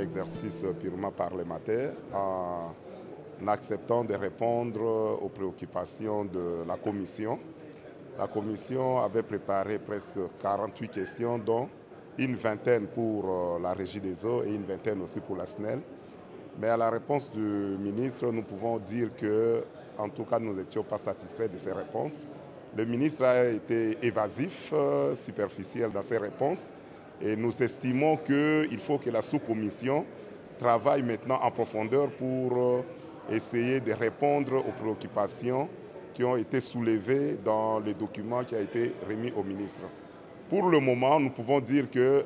exercice purement parlementaire en acceptant de répondre aux préoccupations de la Commission. La Commission avait préparé presque 48 questions, dont une vingtaine pour la Régie des eaux et une vingtaine aussi pour la SNEL. Mais à la réponse du ministre, nous pouvons dire que, en tout cas, nous n'étions pas satisfaits de ses réponses. Le ministre a été évasif, superficiel dans ses réponses, et nous estimons qu'il faut que la sous-commission travaille maintenant en profondeur pour essayer de répondre aux préoccupations qui ont été soulevées dans le document qui a été remis au ministre. Pour le moment, nous pouvons dire que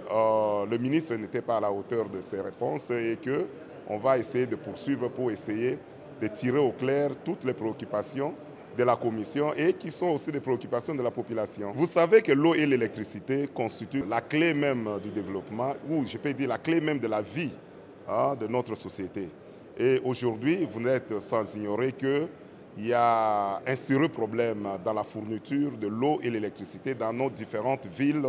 le ministre n'était pas à la hauteur de ses réponses et qu'on va essayer de poursuivre pour essayer de tirer au clair toutes les préoccupations de la Commission et qui sont aussi des préoccupations de la population. Vous savez que l'eau et l'électricité constituent la clé même du développement, ou je peux dire la clé même de la vie de notre société. Et aujourd'hui, vous n'êtes sans ignorer qu'il y a un sérieux problème dans la fourniture de l'eau et l'électricité dans nos différentes villes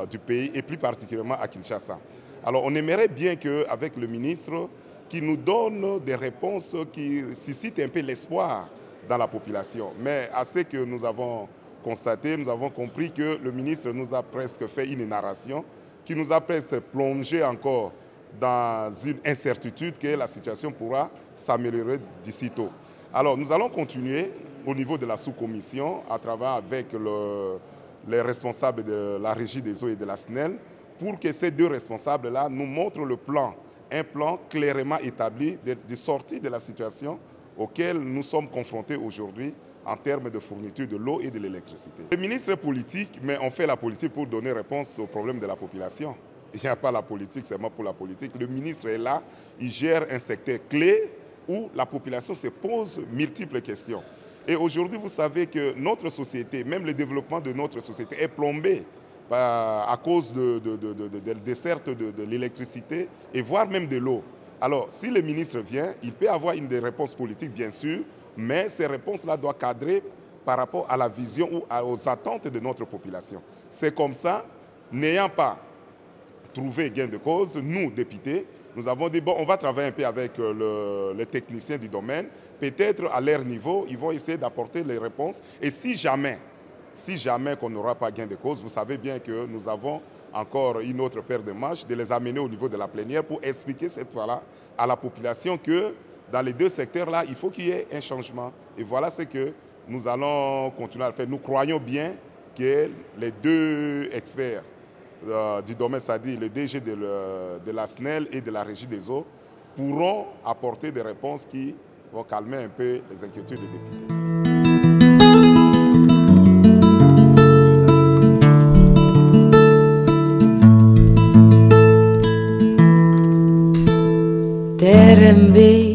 du pays et plus particulièrement à Kinshasa. Alors on aimerait bien qu'avec le ministre, qui nous donne des réponses qui suscitent un peu l'espoir dans la population. Mais à ce que nous avons constaté, nous avons compris que le ministre nous a presque fait une narration qui nous a presque plongé encore dans une incertitude que la situation pourra s'améliorer d'ici tôt. Alors nous allons continuer au niveau de la sous-commission à travers avec les responsables de la Régie des eaux et de la SNEL pour que ces deux responsables-là nous montrent le plan, un plan clairement établi de sortie de la situation auquel nous sommes confrontés aujourd'hui en termes de fourniture de l'eau et de l'électricité. Le ministre est politique, mais on fait la politique pour donner réponse aux problèmes de la population. Il n'y a pas la politique seulement pour la politique. Le ministre est là, il gère un secteur clé où la population se pose multiples questions. Et aujourd'hui, vous savez que notre société, même le développement de notre société est plombé à cause de desserte de l'électricité et voire même de l'eau. Alors, si le ministre vient, il peut avoir une des réponses politiques, bien sûr, mais ces réponses-là doivent cadrer par rapport à la vision ou aux attentes de notre population. C'est comme ça, n'ayant pas trouvé gain de cause, nous, députés, nous avons dit, bon, on va travailler un peu avec les techniciens du domaine. Peut-être à leur niveau, ils vont essayer d'apporter les réponses. Et si jamais qu'on n'aura pas gain de cause, vous savez bien que nous avons encore une autre paire de manches, de les amener au niveau de la plénière pour expliquer cette fois-là à la population que dans les deux secteurs-là, il faut qu'il y ait un changement. Et voilà ce que nous allons continuer à faire. Nous croyons bien que les deux experts du domaine, c'est-à-dire le DG de la SNEL et de la Régie des eaux, pourront apporter des réponses qui vont calmer un peu les inquiétudes des députés. Terembe